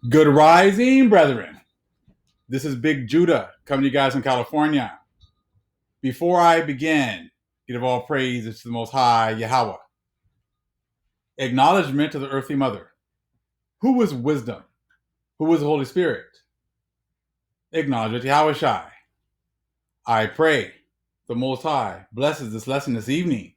Good rising, brethren. This is Big Judah coming to you guys from California. Before I begin, give all praise to the Most High Yahweh. Acknowledgement to the earthly mother. Who is wisdom? Who is the Holy Spirit? Acknowledgement to Yahweh Shai. I pray the Most High blesses this lesson this evening,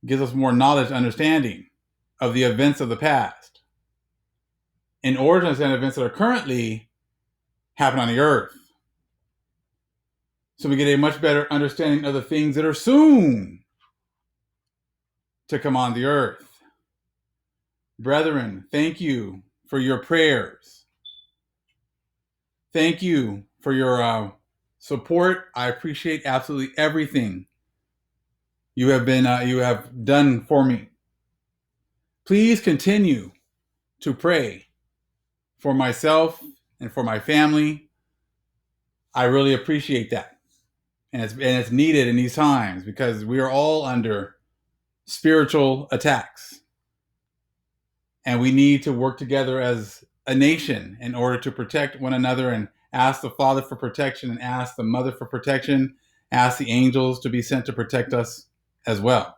gives us more knowledge and understanding of the events of the past, in order to understand events that are currently happening on the earth, so we get a much better understanding of the things that are soon to come on the earth. Brethren, thank you for your prayers. Thank you for your support. I appreciate absolutely everything you have done for me. Please continue to pray for myself and for my family. I really appreciate that. And it's needed in these times because we are all under spiritual attacks. And we need to work together as a nation in order to protect one another and ask the Father for protection and ask the Mother for protection, ask the angels to be sent to protect us as well.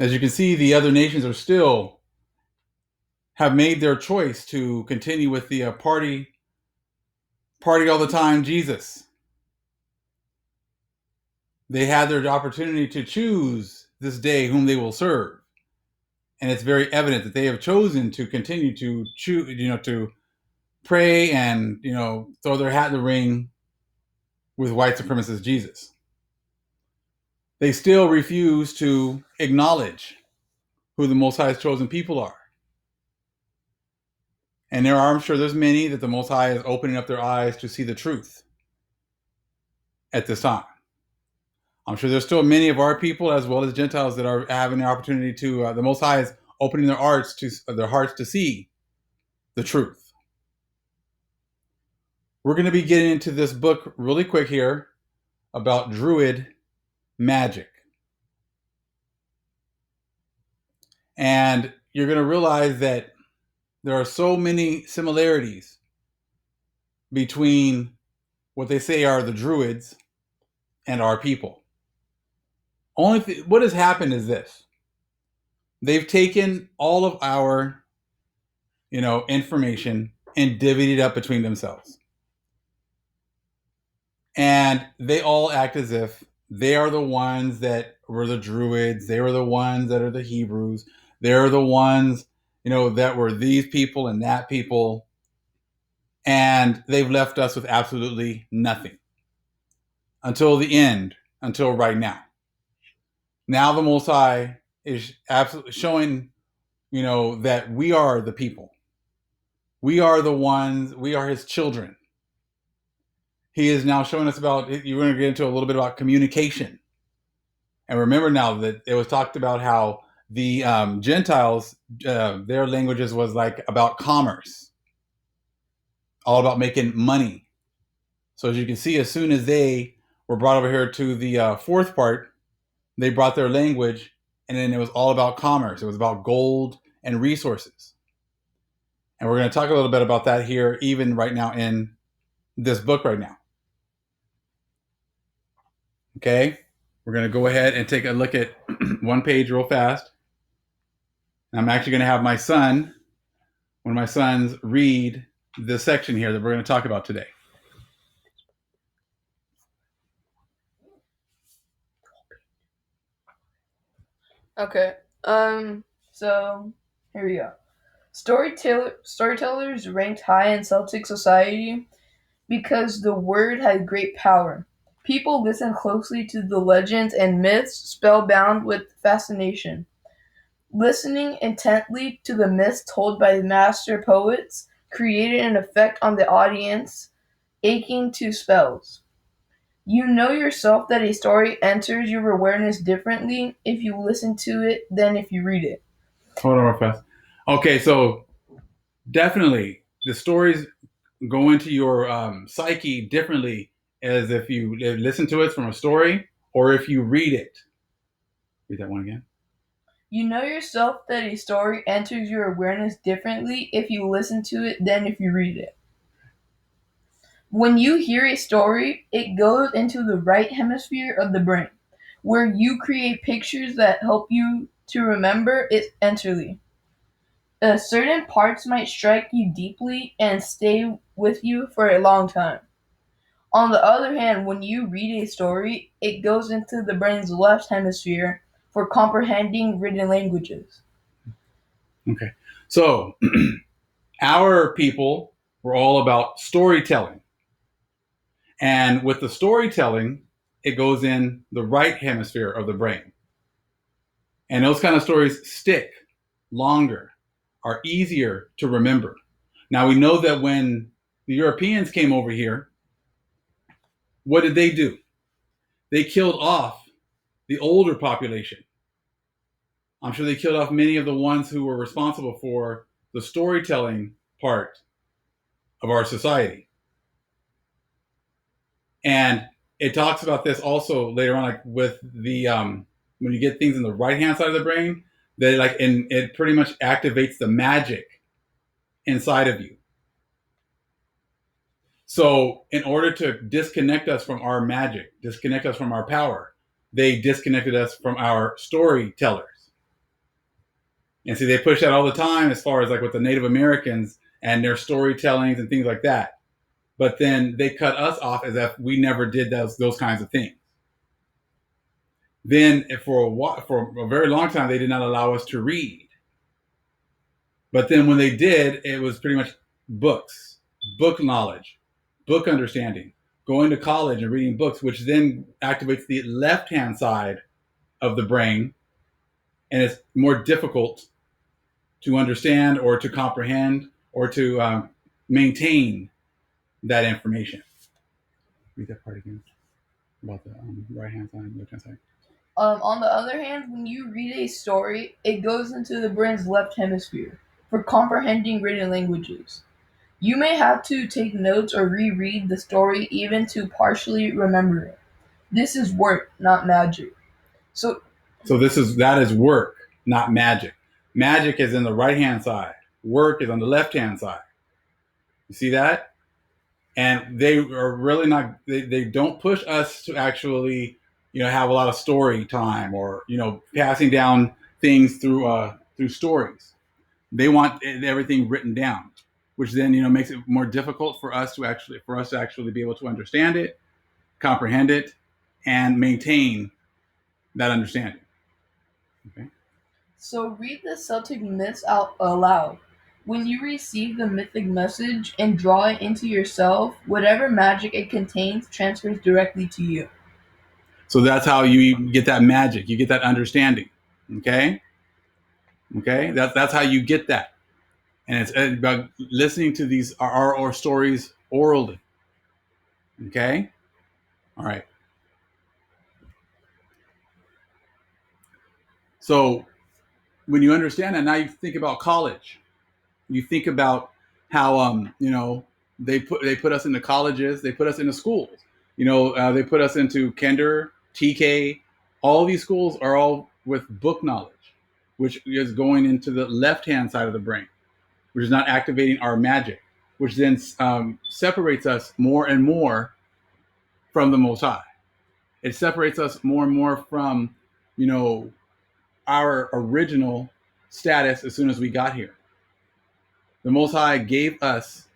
As you can see, the other nations are still have made their choice to continue with the party all the time Jesus. They had their opportunity to choose this day whom they will serve. And it's very evident that they have chosen to continue to choose, to pray and, throw their hat in the ring with white supremacist Jesus. They still refuse to acknowledge who the Most High's chosen people are. And I'm sure there's many that the Most High is opening up their eyes to see the truth at this time. I'm sure there's still many of our people as well as Gentiles that are having the opportunity to, the Most High is opening their hearts to see the truth. We're going to be getting into this book really quick here about Druid Magic. And you're going to realize that there are so many similarities between what they say are the Druids and our people. What has happened is this. They've taken all of our, information and divvied it up between themselves. And they all act as if they are the ones that were the Druids. They were the ones that are the Hebrews. They're the ones, that were these people and that people. And they've left us with absolutely nothing until the end, until right now. Now the Most High is absolutely showing, that we are the people. We are the ones, we are his children. He is now showing us you're going to get into a little bit about communication. And remember now that it was talked about how the Gentiles, their languages was like about commerce, all about making money. So as you can see, as soon as they were brought over here to the fourth part, they brought their language, and then it was all about commerce. It was about gold and resources. And we're going to talk a little bit about that here, even right now in this book right now. Okay, we're going to go ahead and take a look at one page real fast. And I'm actually going to have one of my sons, read this section here that we're going to talk about today. Okay. So here we go. Storytellers ranked high in Celtic society because the word had great power. People listened closely to the legends and myths, spellbound with fascination. Listening intently to the myths told by the master poets created an effect on the audience, akin to spells. You know yourself that a story enters your awareness differently if you listen to it than if you read it. Hold on real fast. Okay, so definitely the stories go into your psyche differently as if you listen to it from a story or if you read it. Read that one again. You know yourself that a story enters your awareness differently if you listen to it than if you read it. When you hear a story, it goes into the right hemisphere of the brain, where you create pictures that help you to remember it entirely. Certain parts might strike you deeply and stay with you for a long time. On the other hand, when you read a story, it goes into the brain's left hemisphere for comprehending written languages. Okay. So our people were all about storytelling. And with the storytelling, it goes in the right hemisphere of the brain. And those kind of stories stick longer, are easier to remember. Now, we know that when the Europeans came over here, what did they do? They killed off the older population. I'm sure they killed off many of the ones who were responsible for the storytelling part of our society. And it talks about this also later on, like with the when you get things in the right hand side of the brain, that like and it pretty much activates the magic inside of you. So in order to disconnect us from our magic, disconnect us from our power, they disconnected us from our storytellers. And see, they push that all the time as far as like with the Native Americans and their storytellings and things like that. But then they cut us off as if we never did those kinds of things. Then for a very long time, they did not allow us to read. But then when they did, it was pretty much books, book knowledge, book understanding, going to college and reading books, which then activates the left hand side of the brain. And it's more difficult to understand or to comprehend or to maintain that information. Read that part again about the right hand side, left hand side. On the other hand, when you read a story, it goes into the brain's left hemisphere for comprehending written languages. You may have to take notes or reread the story even to partially remember it. This is work, not magic. So, So that is work, not magic. Magic is in the right hand side. Work is on the left hand side. You see that? And they are really not. They don't push us to actually, have a lot of story time or passing down things through stories. They want everything written down, which then makes it more difficult for us to actually be able to understand it, comprehend it, and maintain that understanding. Okay. so read the Celtic myths out aloud. When you receive the mythic message and draw it into yourself, whatever magic it contains transfers directly to you. So that's how you get that magic. You get that understanding. Okay. Okay. That's how you get that. And it's about listening to these our stories orally. Okay. All right. So when you understand that, now you think about college. You think about how they put us into colleges, they put us into schools. They put us into Kinder, TK. All these schools are all with book knowledge, which is going into the left hand side of the brain, which is not activating our magic, which then separates us more and more from the Most High. It separates us more and more from, you know, our original status as soon as we got here. The Most High gave us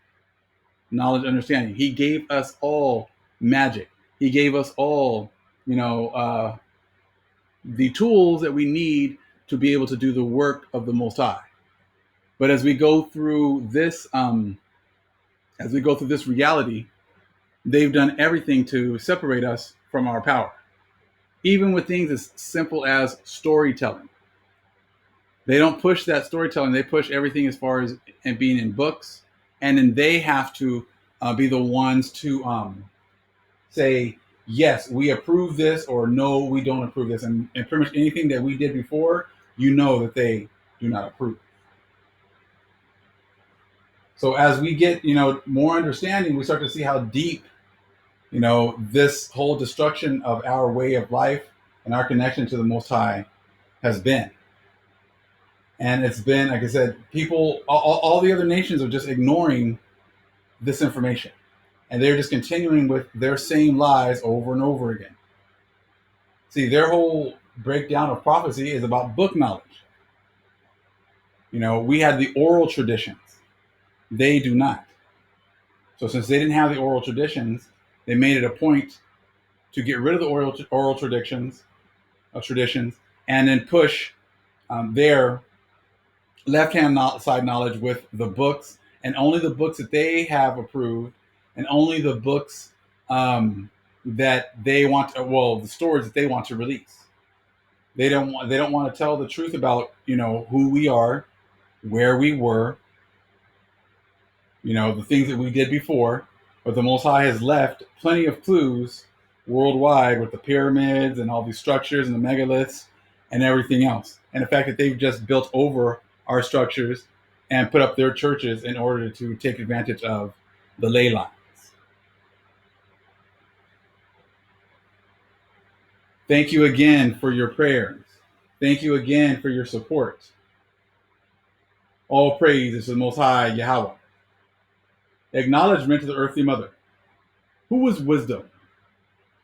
knowledge, understanding. He gave us all magic. He gave us all, the tools that we need to be able to do the work of the Most High. But as we go through this reality, they've done everything to separate us from our power, even with things as simple as storytelling. They don't push that storytelling. They push everything as far as and being in books, and then they have to be the ones to say yes, we approve this, or no, we don't approve this, and pretty much anything that we did before, that they do not approve. So as we get more understanding, we start to see how deep this whole destruction of our way of life and our connection to the Most High has been. And it's been, like I said, people, all the other nations are just ignoring this information. And they're just continuing with their same lies over and over again. See, their whole breakdown of prophecy is about book knowledge. We had the oral traditions. They do not. So since they didn't have the oral traditions, they made it a point to get rid of the oral traditions, and then push their left hand side knowledge with the books, and only the books that they have approved, and only the books that they want to, well, the stories that they want to release. They don't want to tell the truth about who we are, where we were, the things that we did before. But the Most High has left plenty of clues worldwide with the pyramids and all these structures and the megaliths and everything else. And the fact that they've just built over our structures and put up their churches in order to take advantage of the ley lines. Thank you again for your prayers. Thank you again for your support. All praise is to the Most High Yahweh. Acknowledgement to the earthly mother. Who is wisdom?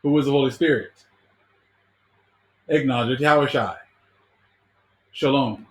Who is the Holy Spirit? Acknowledge Yahweh Shai. Shalom.